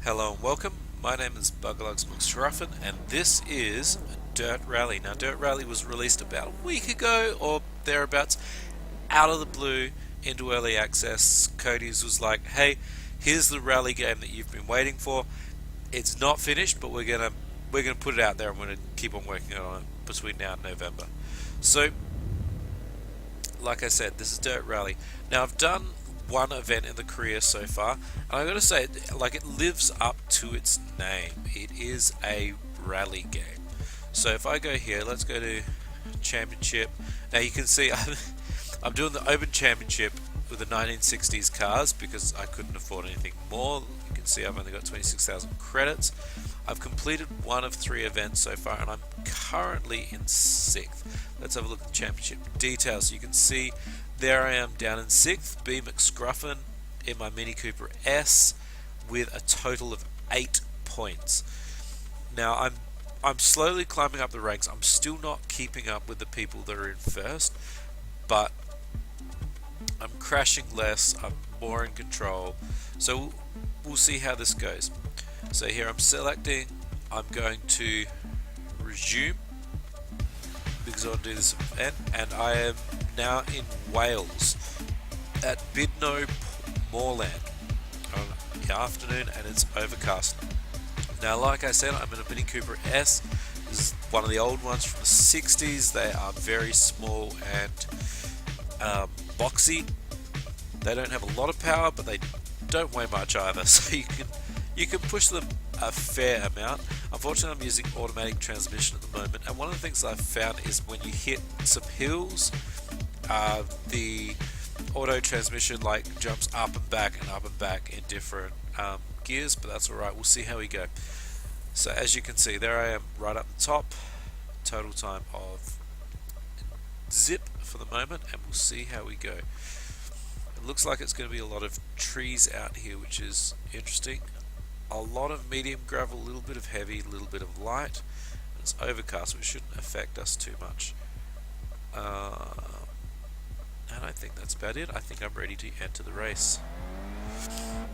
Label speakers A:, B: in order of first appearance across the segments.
A: Hello and welcome. My name is Buggerlugs and this is Dirt Rally. Now, Dirt Rally was released about a week ago or thereabouts, out of the blue into early access. Cody's was like, "Hey, here's the rally game that you've been waiting for. It's not finished, but we're gonna put it out there. I'm gonna keep on working on it between now and November." So, like I said, this is Dirt Rally. Now, I've done one event in the career so far, and I gotta say, like, it lives up to its name. It is a rally game. So if I go here, let's go to Championship. Now you can see I'm doing the Open Championship with the 1960s cars because I couldn't afford anything more. You can see I've only got 26,000 credits. I've completed one of 3 events so far, and I'm currently in 6th. Let's have a look at the championship details. You can see there I am down in 6th, B McScruffin in my Mini Cooper S with a total of 8 points. Now I'm slowly climbing up the ranks. I'm still not keeping up with the people that are in first, but I'm crashing less, I'm more in control. So we'll see how this goes. So here I'm selecting, I'm going to resume because I want to do this event, and I am now in Wales at Bydno Moorland on the afternoon, and it's overcast. Now, like I said, I'm in a Mini Cooper S. This is one of the old ones from the 60s. They are very small and boxy. They don't have a lot of power, but they don't weigh much either, so you can push them a fair amount. Unfortunately, I'm using automatic transmission at the moment, and one of the things I've found is when you hit some hills, the auto transmission jumps up and back in different gears, but that's alright. We'll see how we go. So as you can see, there I am right up the top. Total time of zip for the moment, and we'll see how we go. It looks like it's going to be a lot of trees out here, which is interesting. A lot of medium gravel, a little bit of heavy, a little bit of light. It's overcast, which shouldn't affect us too much. And I think that's about it. I think I'm ready to enter the race.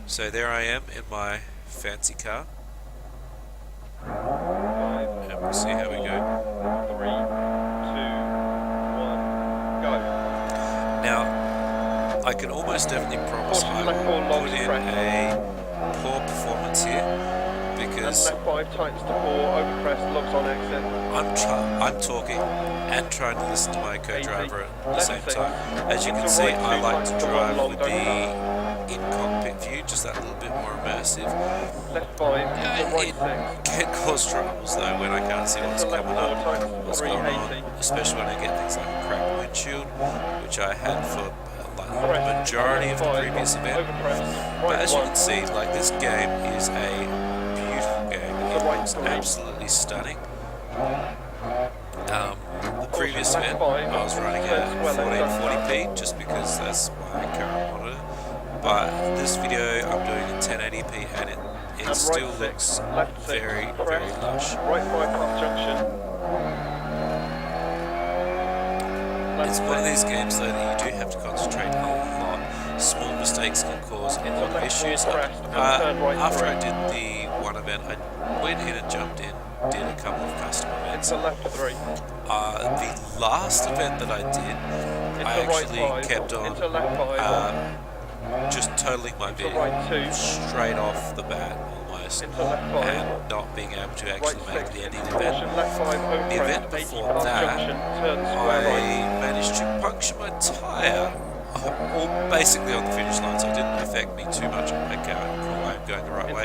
A: So there I am in my fancy car. And we'll see how we go.
B: 3, 2, 1, go.
A: Now, I can almost definitely promise I will put in a poor performance here because
B: left 5 tightens to 4, over crest, logs on exit.
A: I'm talking and trying to listen to my co-driver at the same time. As you can see, I like to drive with the in-cockpit view, just that little bit more immersive.
B: Left 5,
A: It can cause troubles though when I can't see what's coming up, what's going on, especially when I get things like a cracked windshield, which I had for the majority of the previous event. But as you can see, this game is a beautiful game. It looks absolutely stunning. The previous event I was running at 1440p just because that's my current monitor. But this video I'm doing in 1080p, and it still looks very, very lush.
B: Right 5 past junction.
A: It's one of these games though that you do have to concentrate a lot. Small mistakes can cause a lot of issues. After I did the one event, I went in and jumped in, did a couple of custom events.
B: Left 3.
A: The last event that I did, I actually kept on just totaling my vehicle straight off the bat almost, and not being able to actually make the end of the event. The event before that, I managed to puncture my tyre, all basically on the finish line, so it didn't affect me too much on my car. I'm going the right way.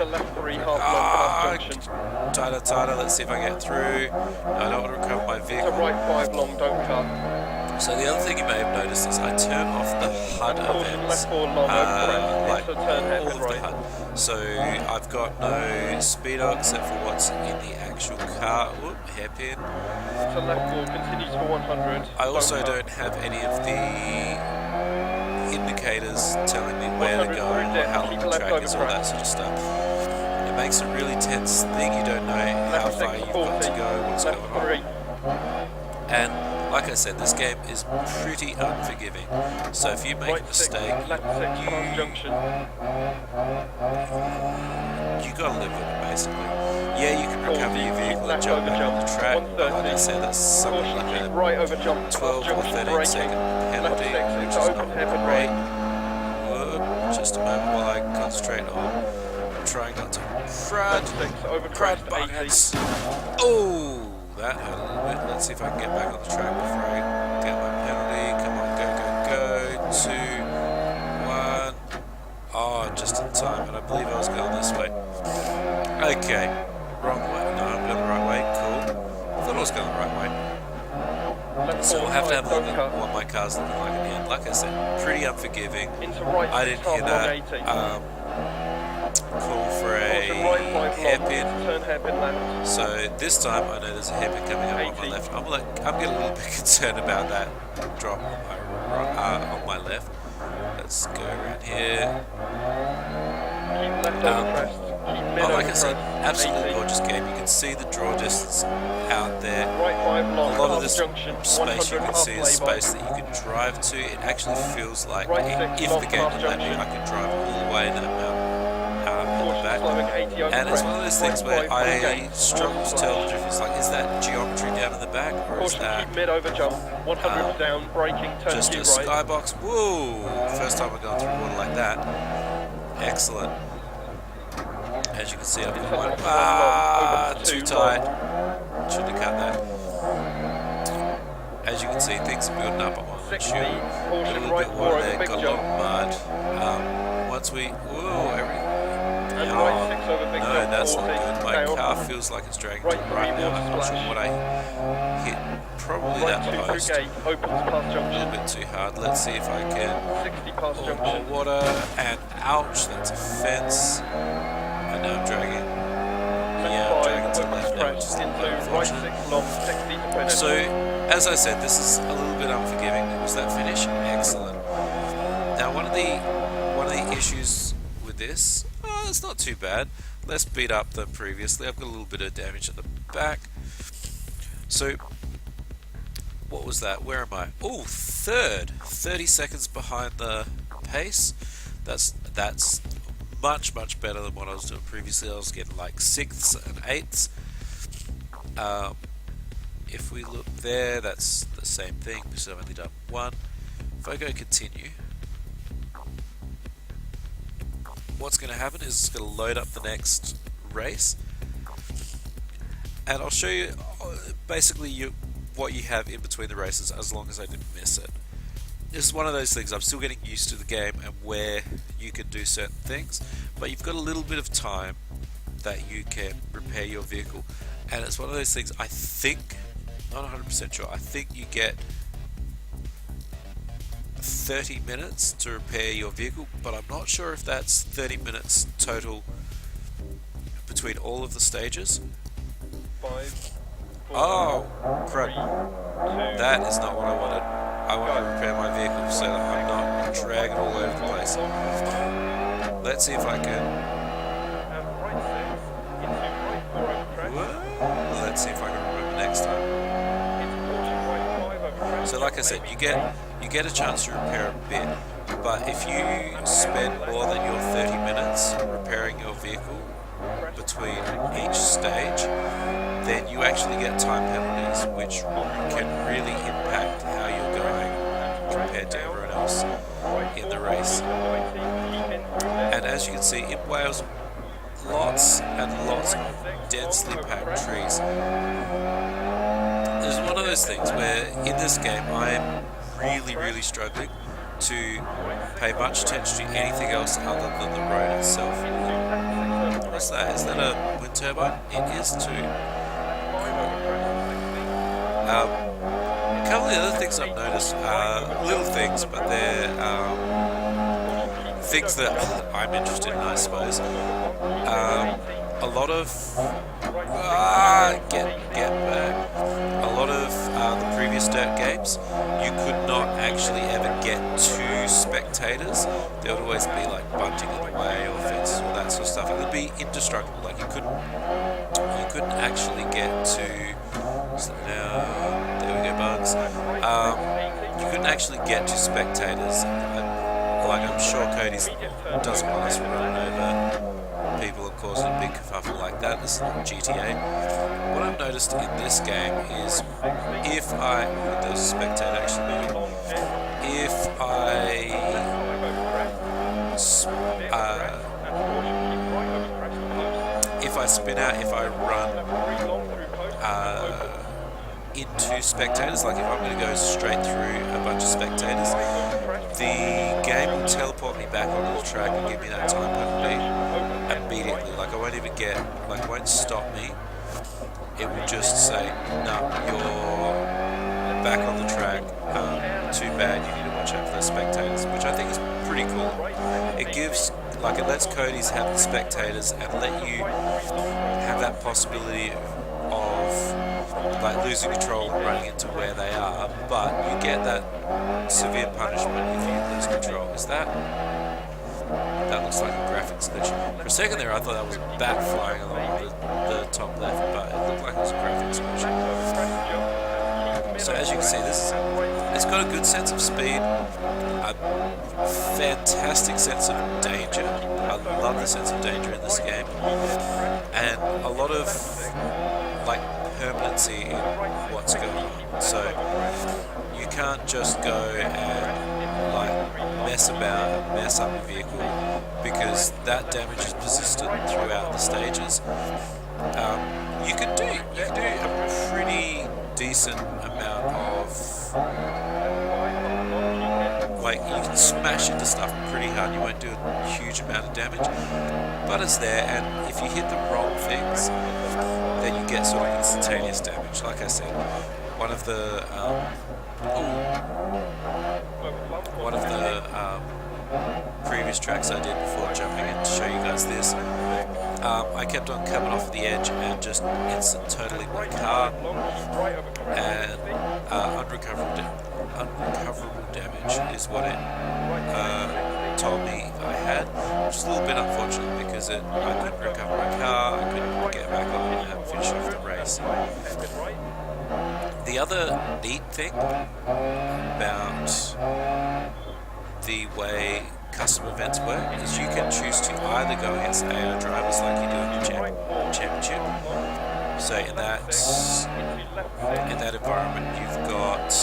A: Tighter, let's see if I get through. No, I don't want to recover my vehicle.
B: Right 5 long, don't cut.
A: So the other thing you may have noticed is I turn off the HUD events, all of the HUD. So I've got no speedo except for what's in the actual car. Whoop, hairpin.
B: So left 4 continues for 100.
A: I also don't have any of the indicators telling me where to go or how long the track is, all that sort of stuff. It makes a really tense thing. You don't know how far you've got to go, what's going on. And like I said, this game is pretty unforgiving. So if you make a mistake, you got to live with it basically. Yeah, you can recover your vehicle and jump back on the track, but like I said, that's something like a
B: right over jump,
A: 12 or 13 second penalty, which is not great. Just a moment while I concentrate on trying not to crud buckets. Oh, that hurt a little bit. Let's see if I can get back on the track before I get my penalty. Come on, go, go, go. 2, 1. Oh, just in time, and I believe I was going this way. Okay, wrong way. No, I'm going the right way. Cool. I thought I was going the right way. So we'll have to have a look at what my car's looking like in the end. Like I said, pretty unforgiving. I didn't hear that call for a hairpin. So this time I know there's a hairpin coming up on my left. I'm getting a little bit concerned about that drop on my left. Let's go around here. But like I said, absolutely gorgeous game. You can see the draw distance out there. A lot of this space you can see is space that you can drive to. It actually feels like if the game would let me, I could drive all the way that mountain in the back. And it's one of those things where I struggle to tell the difference. Like, is that geometry down in the back, or is that just a skybox? Whoa! First time I've gone through water like that. Excellent. As you can see, I've got one. Too tight. Shouldn't have cut that. As you can see, things are building up on my windshield. Got a little bit of water there, got a lot of mud. Once we... Whoa, no, that's not good. My car feels like it's dragging to the right now. I'm not sure what I hit. Probably that post. A little bit too hard. Let's see if I can... more water. And ouch, that's a fence. I know I'm dragging. Yeah, I'm dragging to the left now, which is a little bit unfortunate. So, as I said, this is a little bit unforgiving. Was that finish? Excellent. Now, one of the issues with this, it's not too bad. Less beat up than previously. I've got a little bit of damage at the back. So, what was that? Where am I? Oh, third. 30 seconds behind the pace. That's much better than what I was doing previously. I was getting like 6ths and 8ths. If we look there, that's the same thing because I've only done 1. If I go continue, what's going to happen is it's going to load up the next race, and I'll show you basically what you have in between the races, as long as I didn't miss it. This is one of those things, I'm still getting used to the game and where you can do certain things, but you've got a little bit of time that you can repair your vehicle, and it's one of those things, I think, not 100% sure, I think you get 30 minutes to repair your vehicle, but I'm not sure if that's 30 minutes total between all of the stages.
B: 5, 4,
A: oh, crud.
B: 3, 2,
A: that is not what I wanted. I want to repair my vehicle so that I'm not dragging all over the place. Let's see if I can... Let's see if I can remember next time. So like I said, you get a chance to repair a bit, but if you spend more than your 30 minutes repairing your vehicle between each stage, then you actually get time penalties, which can really impact how you're going compared to everyone else in the race. And as you can see, in Wales, lots and lots of densely packed trees. It's one of those things where in this game I'm really struggling to pay much attention to anything else other than the road itself. What's that? Is that a wind turbine? It is too. A couple of the other things I've noticed are little things, but they're things that I'm interested in, I suppose. A lot of get back. A lot of the previous Dirt games, you could not actually ever get to spectators. There would always be like bunting in the way or fences, all that sort of stuff. It would be indestructible. Like you couldn't actually get to. So now, there we go, bugs. You couldn't actually get to spectators. Like I'm sure Cody doesn't want us running over people cause a big kerfuffle like that. This is not GTA. What I've noticed in this game is if there's a spectator actually moving. If I spin out, if I run into spectators, like if I'm going to go straight through a bunch of spectators, the game will teleport me back onto the track and give me that time penalty immediately. Like I won't even it won't stop me. It will just say, no, you're back on the track. Too bad, you need to watch out for the spectators, which I think is pretty cool. It lets Cody's have the spectators and let you have that possibility of like losing control and running into where they are, but you get that severe punishment if you lose control. That looks like a graphics glitch. For a second there I thought that was a bat flying along the top left, but it looked like it was a graphics glitch. So as you can see, it's got a good sense of speed, a fantastic sense of danger. I love the sense of danger in this game, and a lot of like permanency in what's going on. So you can't just go and like mess about and mess up a vehicle, because that damage is persistent throughout the stages. You can do a pretty decent amount of like you can smash into stuff pretty hard. You won't do a huge amount of damage, but it's there, and if you hit the wrong things, then you get sort of instantaneous damage. Like I said, one of the previous tracks I did before jumping in to show you guys this, I kept on coming off the edge and just instant totaling my car, and unrecoverable damage is what it told me I had, which is a little bit unfortunate because I couldn't recover my car, I couldn't get back on and finish off the race. The other neat thing about the way custom events work is you can choose to either go against AI drivers like you do in your championship. So in that environment, you've got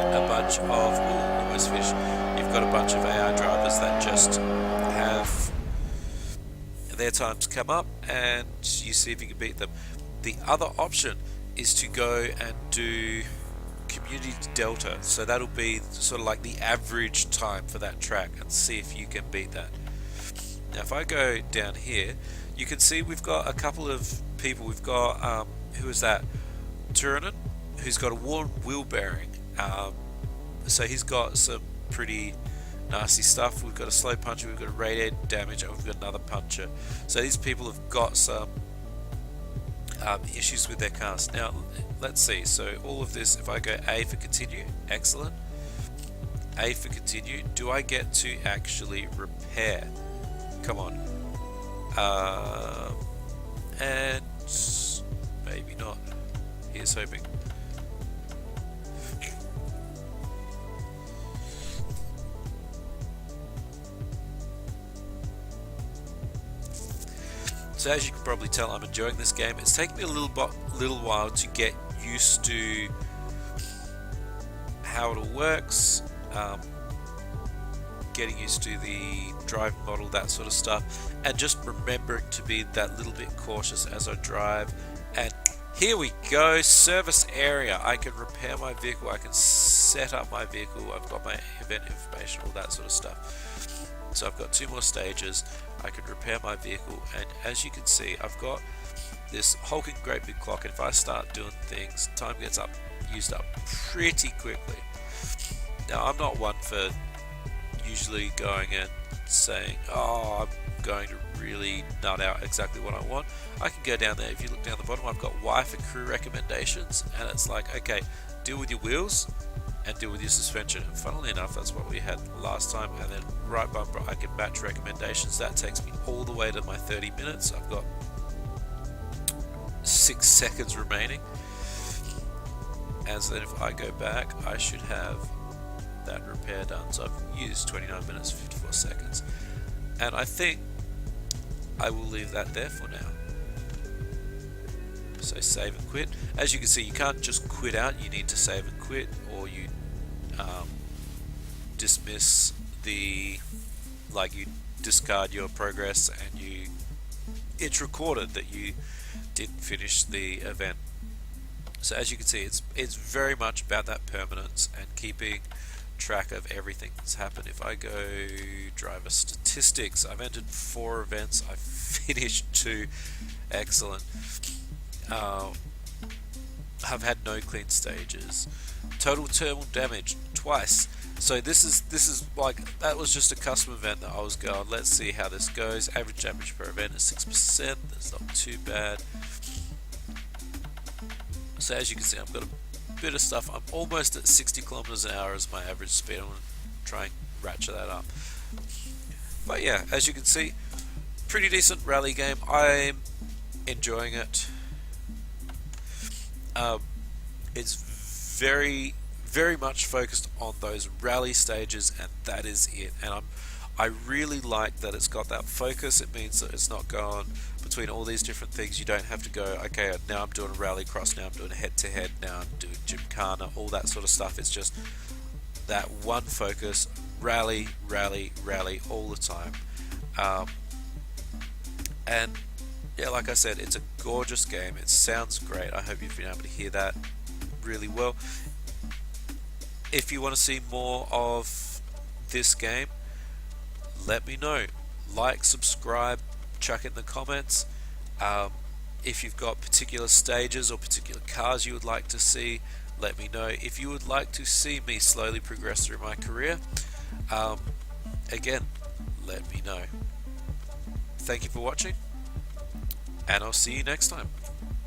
A: a bunch of almost fish. You've got a bunch of AI drivers that just have their times come up, and you see if you can beat them. The other option is to go and do community delta, so that'll be sort of like the average time for that track, and see if you can beat that. Now if I go down here, you can see we've got a couple of people. We've got who is that? Turunen, who's got a worn wheel bearing, so he's got some pretty nasty stuff. We've got a slow puncher, we've got a radiator damage, and we've got another puncher. So these people have got some issues with their cars. Now let's see, so all of this, if I go A for continue, excellent. A for continue, do I get to actually repair? Come on. And maybe not. Here's hoping. So as you can probably tell, I'm enjoying this game. It's taken me a little while to get used to how it all works, getting used to the driving model, that sort of stuff, and just remembering to be that little bit cautious as I drive. And here we go, service area. I can repair my vehicle, I can set up my vehicle, I've got my event information, all that sort of stuff. So I've got 2 more stages. I can repair my vehicle, and as you can see, I've got this hulking great big clock, and if I start doing things, time gets used up pretty quickly. Now I'm not one for usually going and saying, oh, I'm going to really nut out exactly what I want. I can go down there. If you look down the bottom, I've got wife and crew recommendations, and it's like, okay, deal with your wheels and deal with your suspension. And funnily enough, that's what we had last time. And then right bumper, I can match recommendations. That takes me all the way to my 30 minutes. I've got 6 seconds remaining, and so then if I go back, I should have that repair done. So I've used 29 minutes 54 seconds, and I think I will leave that there for now. So save and quit. As you can see, you can't just quit out, you need to save and quit, or you dismiss the, like you discard your progress and it's recorded that you didn't finish the event. So as you can see, it's very much about that permanence and keeping track of everything that's happened. If I go driver statistics, I've entered 4 events, I've finished 2. Excellent. I've had no clean stages. Total thermal damage twice. So this is like, that was just a custom event that I was going, let's see how this goes. Average damage per event is 6%. That's not too bad. So as you can see, I've got a bit of stuff. I'm almost at 60 kilometers an hour as my average speed. I'm going to try and ratchet that up. But yeah, as you can see, pretty decent rally game. I'm enjoying it. It's very much focused on those rally stages, and that is it. And I really like that it's got that focus. It means that it's not going between all these different things. You don't have to go, okay, now I'm doing a rally cross, now I'm doing a head-to-head, now I'm doing gymkhana, all that sort of stuff. It's just that one focus, rally, rally, rally all the time. And yeah, like I said, it's a gorgeous game. It sounds great. I hope you've been able to hear that really well. If you want to see more of this game, let me know. Like, subscribe, chuck it in the comments. If you've got particular stages or particular cars you would like to see, let me know. If you would like to see me slowly progress through my career, again, let me know. Thank you for watching, and I'll see you next time.